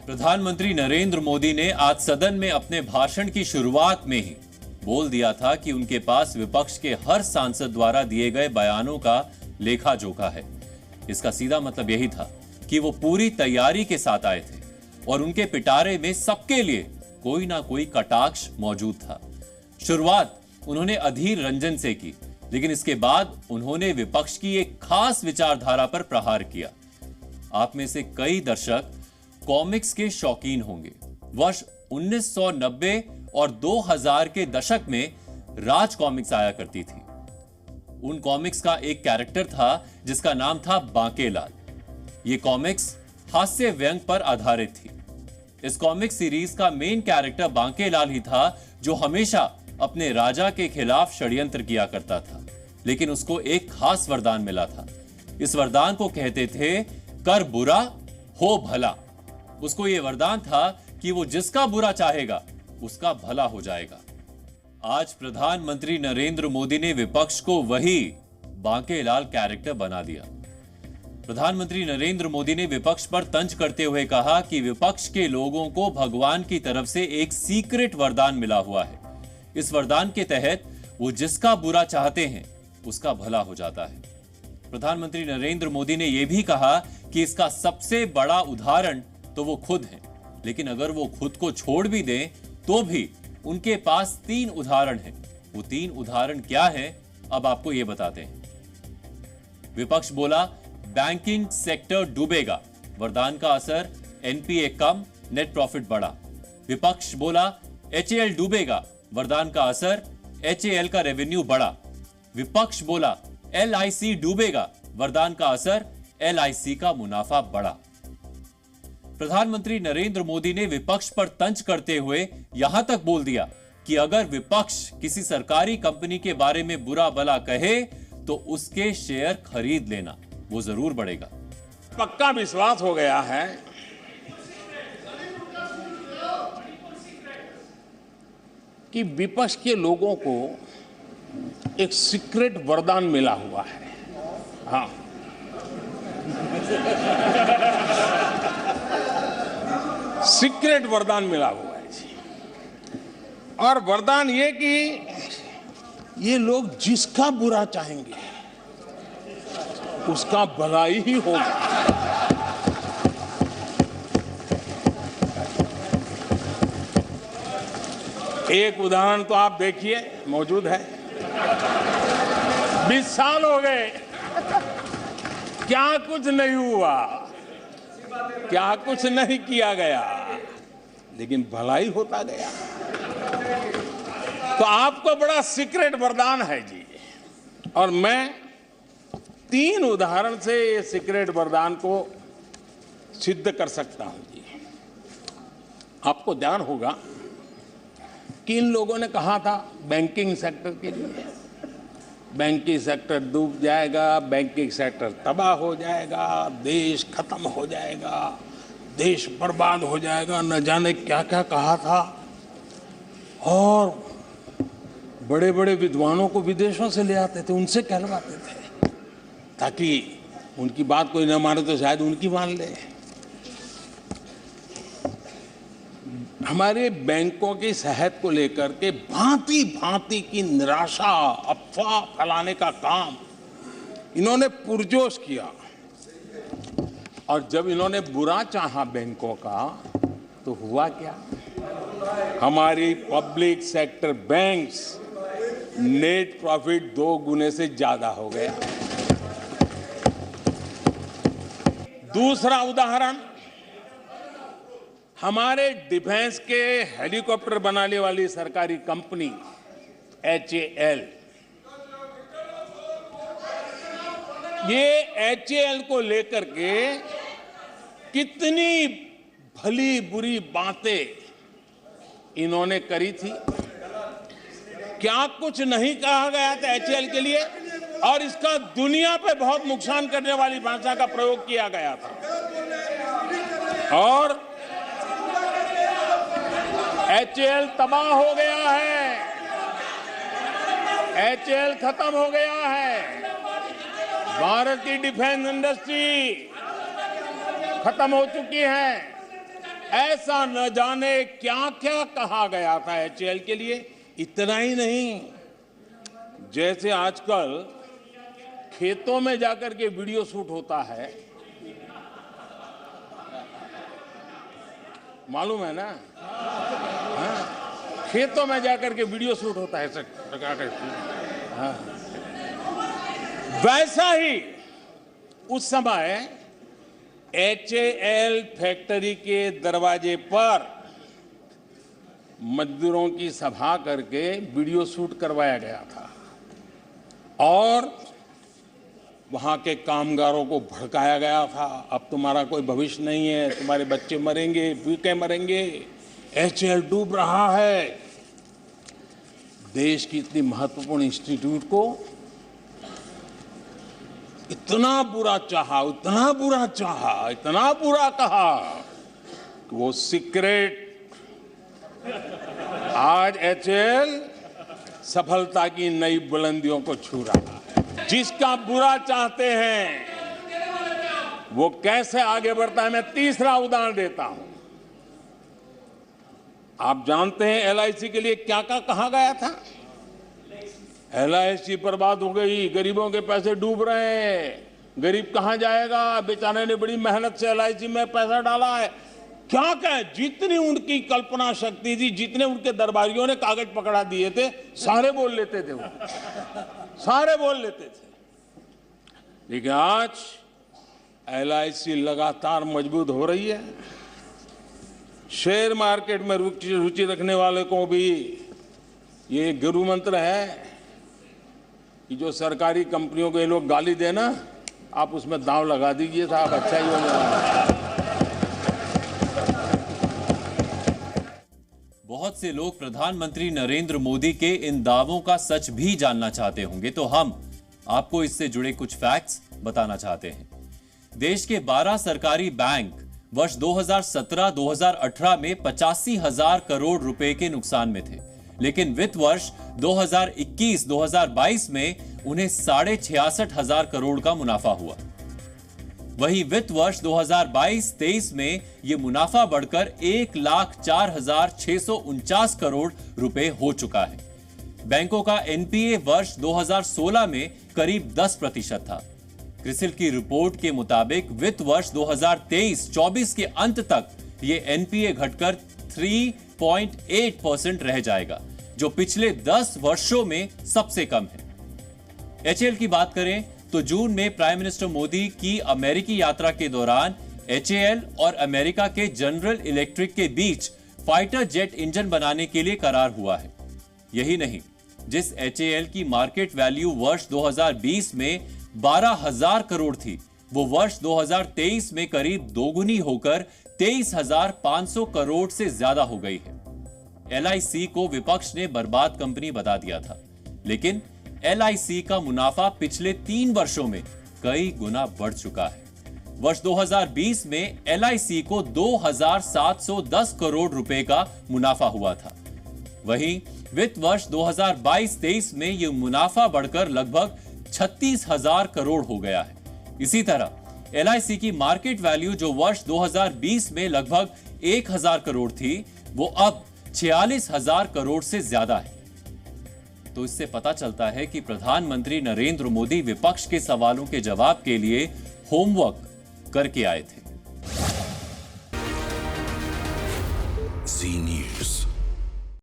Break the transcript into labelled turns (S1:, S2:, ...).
S1: प्रधानमंत्री नरेंद्र मोदी ने आज सदन में अपने भाषण की शुरुआत में ही बोल दिया था कि उनके पास विपक्ष के हर सांसद द्वारा दिए गए बयानों का लेखा जोखा है। इसका सीधा मतलब यही था कि वो पूरी तैयारी के साथ आए थे और उनके पिटारे में सबके लिए कोई ना कोई कटाक्ष मौजूद था। शुरुआत उन्होंने अधीर रंजन से की, लेकिन इसके बाद उन्होंने विपक्ष की एक खास विचारधारा पर प्रहार किया। आप में से कई दर्शक कॉमिक्स के शौकीन होंगे। वर्ष 1990 और 2000 के दशक में राज कॉमिक्स आया करती थी। उन कॉमिक्स का एक कैरेक्टर था जिसका नाम था बांकेलाल। ये कॉमिक्स हास्य व्यंग पर आधारित थी। इस कॉमिक सीरीज का मेन कैरेक्टर बांकेलाल ही था, जो हमेशा अपने राजा के खिलाफ षड्यंत्र किया करता था। लेकिन उसको एक खास वरदान मिला था। इस वरदान को कहते थे कर बुरा हो भला। उसको यह वरदान था कि वो जिसका बुरा चाहेगा उसका भला हो जाएगा। आज प्रधानमंत्री नरेंद्र मोदी ने विपक्ष को वही बांकेलाल कैरेक्टर बना दिया। प्रधानमंत्री नरेंद्र मोदी ने विपक्ष पर तंज करते हुए कहा कि विपक्ष के लोगों को भगवान की तरफ से एक सीक्रेट वरदान मिला हुआ है। इस वरदान के तहत वो जिसका बुरा चाहते हैं उसका भला हो जाता है। प्रधानमंत्री नरेंद्र मोदी ने यह भी कहा कि इसका सबसे बड़ा उदाहरण तो वो खुद हैं, लेकिन अगर वो खुद को छोड़ भी दें तो भी उनके पास 3 उदाहरण हैं। वो 3 उदाहरण क्या हैं, अब आपको ये बताते हैं। विपक्ष बोला बैंकिंग सेक्टर डूबेगा, वरदान का असर एनपीए कम, नेट प्रॉफिट बढ़ा। विपक्ष बोला एचएएल डूबेगा, वरदान का असर एचएएल का रेवेन्यू बढ़ा। विपक्ष बोला एलआईसी डूबेगा, वरदान का असर एलआईसी का मुनाफा बढ़ा। प्रधानमंत्री नरेंद्र मोदी ने विपक्ष पर तंज करते हुए यहां तक बोल दिया कि अगर विपक्ष किसी सरकारी कंपनी के बारे में बुरा भला कहे तो उसके शेयर खरीद लेना, वो जरूर बढ़ेगा।
S2: पक्का विश्वास हो गया है कि विपक्ष के लोगों को एक सीक्रेट वरदान मिला हुआ है। हाँ, सीक्रेट वरदान मिला हुआ है जी। और वरदान ये कि ये लोग जिसका बुरा चाहेंगे उसका भलाई ही होगा। एक उदाहरण तो आप देखिए, मौजूद है। 20 साल हो गए, क्या कुछ नहीं हुआ, क्या कुछ नहीं किया गया, लेकिन भलाई होता गया। तो आपको बड़ा सीक्रेट वरदान है जी। और मैं 3 उदाहरण से ये सीक्रेट वरदान को सिद्ध कर सकता हूं जी। आपको ध्यान होगा कि इन लोगों ने कहा था बैंकिंग सेक्टर के लिए, बैंकिंग सेक्टर डूब जाएगा, बैंकिंग सेक्टर तबाह हो जाएगा, देश खत्म हो जाएगा, देश बर्बाद हो जाएगा, न जाने क्या क्या कहा था। और बड़े बड़े विद्वानों को विदेशों से ले आते थे, उनसे कहलवाते थे ताकि उनकी बात कोई न माने तो शायद उनकी मान ले। हमारे बैंकों की सेहत को लेकर के भांति भांति की निराशा, अफवाह फैलाने का काम इन्होंने पुरजोश किया। और जब इन्होंने बुरा चाहा बैंकों का, तो हुआ क्या? हमारी public sector banks net profit 2 गुने से ज्यादा हो गया। दूसरा उदाहरण, हमारे डिफेंस के हेलीकॉप्टर बनाने वाली सरकारी कंपनी एचएएल, ये एचएएल को लेकर के कितनी भली बुरी बातें इन्होंने करी थी। क्या कुछ नहीं कहा गया था एचएएल के लिए, और इसका दुनिया पे बहुत नुकसान करने वाली भाषा का प्रयोग किया गया था। और एचएएल तबाह हो गया है, एचएएल खत्म हो गया है, भारत की डिफेंस इंडस्ट्री खत्म हो चुकी है। ऐसा न जाने क्या क्या कहा गया था एचएएल के लिए। इतना ही नहीं, जैसे आजकल खेतों में जाकर के वीडियो शूट होता है, मालूम है ना? हाँ? खेतों में जाकर के वीडियो शूट होता है हाँ। वैसा ही उस समय एचएएल फैक्ट्री के दरवाजे पर मजदूरों की सभा करके वीडियो शूट करवाया गया था और वहां के कामगारों को भड़काया गया था। अब तुम्हारा कोई भविष्य नहीं है, तुम्हारे बच्चे मरेंगे, भूखे मरेंगे, एचएएल डूब रहा है। देश की इतनी महत्वपूर्ण इंस्टीट्यूट को इतना बुरा चाहा, इतना बुरा चाहा, इतना बुरा कहा कि वो सीक्रेट आज एचएएल सफलता की नई बुलंदियों को छू रहा है। जिसका बुरा चाहते हैं वो कैसे आगे बढ़ता है, मैं तीसरा उदाहरण देता हूं। आप जानते हैं एलआईसी के लिए क्या क्या कहा गया था? एलआईसी बर्बाद हो गई, गरीबों के पैसे डूब रहे हैं, गरीब कहां जाएगा, बेचारे ने बड़ी मेहनत से एलआईसी में पैसा डाला है। क्या कहें, जितनी उनकी कल्पना शक्ति थी, जितने उनके दरबारियों ने कागज पकड़ा दिए थे, सारे बोल लेते थे वो, सारे बोल लेते थे। लेकिन आज एलआईसी लगातार मजबूत हो रही है। शेयर मार्केट में रुचि रखने वाले को भी ये गुरु मंत्र है कि जो सरकारी कंपनियों को ये लोग गाली देना, आप उसमें दांव लगा दीजिए साहब, अच्छा ही हो जाएगा।
S1: बहुत से लोग प्रधानमंत्री नरेंद्र मोदी के इन दावों का सच भी जानना चाहते होंगे, तो हम आपको इससे जुड़े कुछ फैक्ट्स बताना चाहते हैं। देश के 12 सरकारी बैंक वर्ष 2017-2018 में 85,000 करोड़ रुपए के नुकसान में थे, लेकिन वित्त वर्ष 2021-2022 में उन्हें 66,500 करोड़ का मुनाफा हुआ। वहीं वित्त वर्ष 2022-23 में यह मुनाफा बढ़कर 1,04,649 करोड़ रुपए हो चुका है। बैंकों का एनपीए वर्ष 2016 में करीब 10% था। क्रिसिल की रिपोर्ट के मुताबिक वित्त वर्ष 2023-24 के अंत तक यह एनपीए घटकर 3.8% रह जाएगा, जो पिछले 10 वर्षों में सबसे कम है। एचएएल की बात करें तो जून में प्राइम मिनिस्टर मोदी की अमेरिकी यात्रा के दौरान एचएएल और अमेरिका के जनरल इलेक्ट्रिक के बीच फाइटर जेट इंजन बनाने के लिए करार हुआ है। यही नहीं, जिस एचएएल की मार्केट वैल्यू वर्ष 2020 में 12,000 करोड़ थी, वो वर्ष 2023 में करीब दोगुनी होकर 23,500 करोड़ से ज्यादा हो गई है। एलआईसी को विपक्ष ने बर्बाद कंपनी बता दिया था, लेकिन एलआईसी का मुनाफा पिछले 3 वर्षों में कई गुना बढ़ चुका है। वर्ष 2020 में एलआईसी को 2,710 करोड़ रुपए का मुनाफा हुआ था। वहीं वित्त वर्ष 2022-23 में यह मुनाफा बढ़कर लगभग 36,000 करोड़ हो गया है। इसी तरह एलआईसी की मार्केट वैल्यू जो वर्ष 2020 में लगभग 1,000 करोड़ थी, वो अब 46,000 करोड़ से ज्यादा है। तो इससे पता चलता है कि प्रधानमंत्री नरेंद्र मोदी विपक्ष के सवालों के जवाब के लिए होमवर्क करके आए थे।
S3: जी न्यूज़।